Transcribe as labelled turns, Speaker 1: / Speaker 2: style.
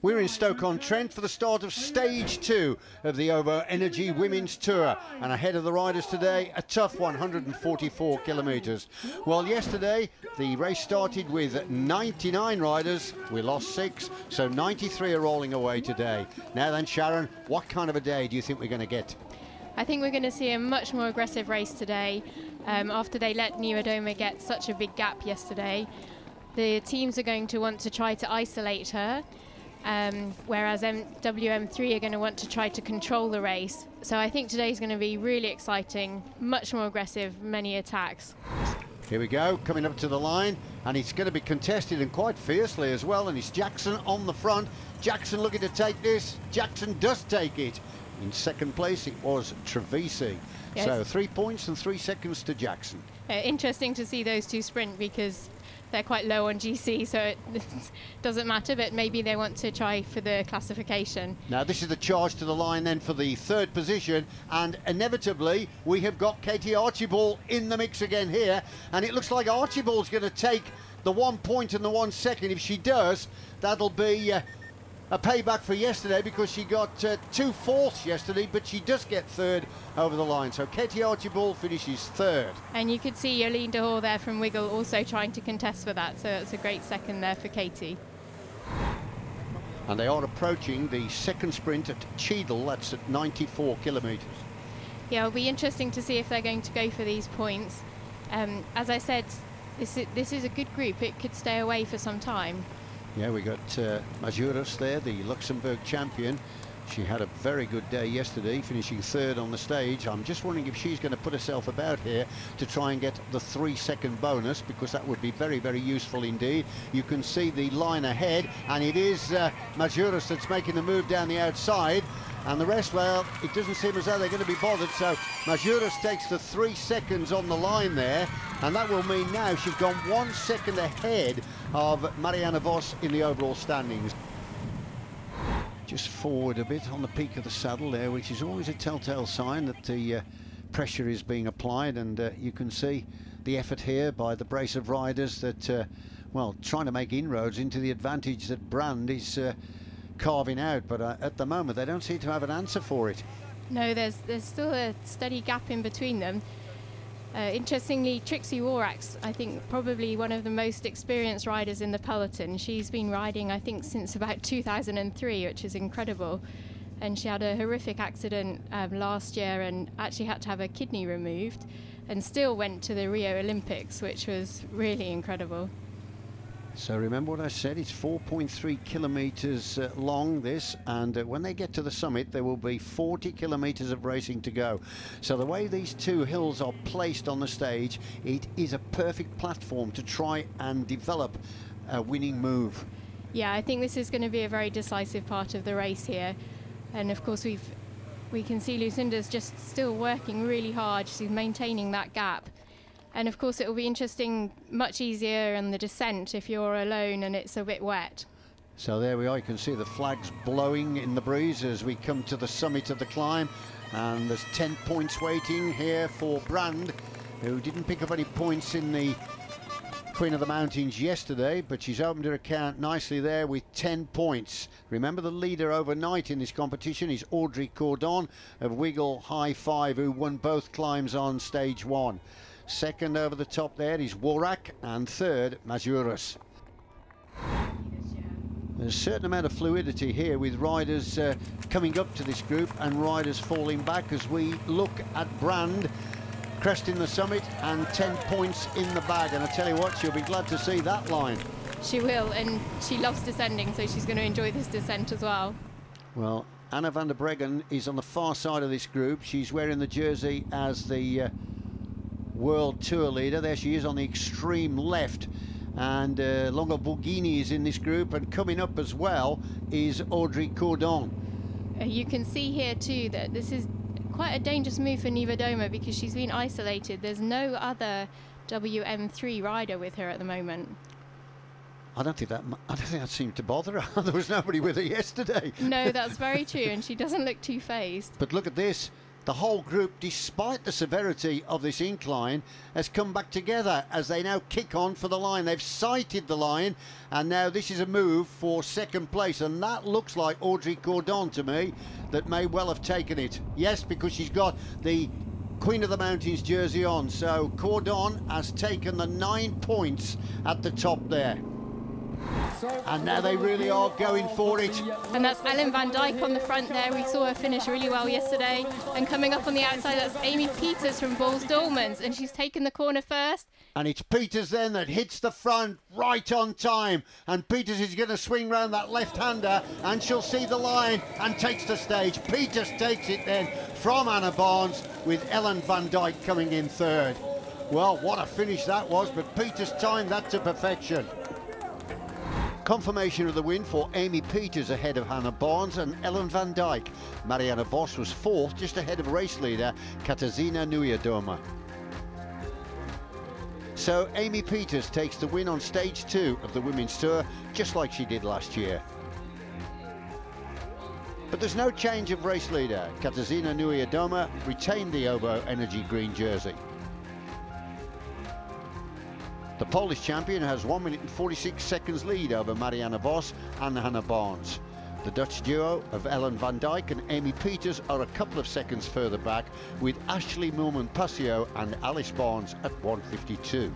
Speaker 1: We're in Stoke-on-Trent for the start of stage 2 of the Ovo Energy Women's Tour, and ahead of the riders today, a tough 144 kilometres. Well, yesterday the race started with 99 riders. We lost 6, so 93 are rolling away today. Now then, Sharon, what kind of a day do you think we're going to get?
Speaker 2: I think we're going to see a much more aggressive race today. After they let Niewiadoma get such a big gap yesterday, the teams are going to want to try to isolate her, whereas WM3 are going to want to try to control the race. So I think today's going to be really exciting, much more aggressive, many attacks.
Speaker 1: Here we go, coming up to the line, and it's going to be contested and quite fiercely as well, and it's Jackson on the front. Jackson looking to take this. Jackson does take it. In second place it was Trevisi. Yes. So 3 points and 3 seconds to Jackson.
Speaker 2: Interesting to see those two sprint because they're quite low on GC, so it doesn't matter, but maybe they want to try for the classification.
Speaker 1: Now this is the charge to the line then for the third position, and inevitably we have got Katie Archibald in the mix again here, and it looks like Archibald's going to take the 1 point and the 1 second. If she does, that'll be a payback for yesterday, because she got 2 fourths yesterday, but she does get third over the line. So Katie Archibald finishes third.
Speaker 2: And you could see Jolien de Hoor there from Wiggle also trying to contest for that, so it's a great second there for Katie.
Speaker 1: And they are approaching the second sprint at Cheadle. That's at 94 kilometres.
Speaker 2: Yeah, it'll be interesting to see if they're going to go for these points. As I said, this is a good group. It could stay away for some time.
Speaker 1: Yeah, we got Mazuras there, the Luxembourg champion. She had a very good day yesterday, finishing third on the stage. I'm just wondering if she's going to put herself about here to try and get the 3 second bonus, because that would be very, very useful indeed. You can see the line ahead, and it is Mazuras that's making the move down the outside. And the rest, well, it doesn't seem as though they're going to be bothered. So Mazuras takes the 3 seconds on the line there, and that will mean now she's gone 1 second ahead of Marianne Vos in the overall standings. Just forward a bit on the peak of the saddle there, which is always a telltale sign that the pressure is being applied, and you can see the effort here by the brace of riders that, well, trying to make inroads into the advantage that Brand is carving out, but at the moment they don't seem to have an answer for it.
Speaker 2: No, there's still a steady gap in between them. Interestingly, Trixie Worak's, I think, probably one of the most experienced riders in the peloton. She's been riding, I think, since about 2003, which is incredible. And she had a horrific accident last year and actually had to have her kidney removed, and still went to the Rio Olympics, which was really incredible.
Speaker 1: So remember what I said, it's 4.3 kilometres long, this, and when they get to the summit there will be 40 kilometres of racing to go. So the way these two hills are placed on the stage, it is a perfect platform to try and develop a winning move.
Speaker 2: Yeah, I think this is going to be a very decisive part of the race here, and of course we can see Lucinda's just still working really hard. She's maintaining that gap. And of course it will be interesting, much easier on the descent if you're alone and it's a bit wet.
Speaker 1: So there we are, you can see the flags blowing in the breeze as we come to the summit of the climb, and there's 10 points waiting here for Brand, who didn't pick up any points in the Queen of the Mountains yesterday, but she's opened her account nicely there with 10 points. Remember, the leader overnight in this competition is Audrey Cordon of Wiggle High 5, who won both climbs on stage 1. Second over the top there is Worak, and third Mazuras. There's a certain amount of fluidity here with riders coming up to this group and riders falling back as we look at Brand cresting the summit and 10 points in the bag, and I tell you what, she'll be glad to see that line.
Speaker 2: She will, and she loves descending, so she's going to enjoy this descent as well.
Speaker 1: Well, Anna van der Breggen is on the far side of this group. She's wearing the jersey as the World Tour leader. There she is on the extreme left, and Longo Borghini is in this group, and coming up as well is Audrey Cordon.
Speaker 2: You can see here too that this is quite a dangerous move for Niewiadoma because she's been isolated. There's no other WM3 rider with her at the moment.
Speaker 1: I don't think that seemed to bother her. There was nobody with her yesterday.
Speaker 2: No, that's very true, and she doesn't look too phased.
Speaker 1: But look at this. The whole group, despite the severity of this incline, has come back together as they now kick on for the line. They've sighted the line, and now this is a move for second place, and that looks like Audrey Cordon to me, that may well have taken it. Yes, because she's got the Queen of the Mountains jersey on, so Cordon has taken the 9 points at the top there. And now they really are going for it.
Speaker 2: And that's Ellen van Dijk on the front there. We saw her finish really well yesterday. And coming up on the outside, that's Amy Peters from Balls Dolmans, and she's taken the corner first.
Speaker 1: And it's Peters then that hits the front right on time. And Peters is going to swing round that left-hander, and she'll see the line and takes the stage. Peters takes it then from Anna Barnes, with Ellen van Dijk coming in third. Well, what a finish that was, but Peters timed that to perfection. Confirmation of the win for Amy Peters ahead of Hannah Barnes and Ellen van Dijk. Marianne Vos was fourth, just ahead of race leader Katarzyna Niewiadoma. So Amy Peters takes the win on stage 2 of the Women's Tour, just like she did last year. But there's no change of race leader. Katarzyna Niewiadoma retained the Obo Energy Green jersey. The Polish champion has 1 minute and 46 seconds lead over Marianne Vos and Hannah Barnes. The Dutch duo of Ellen van Dijk and Amy Peters are a couple of seconds further back, with Ashley Millman-Passio and Alice Barnes at 1:52.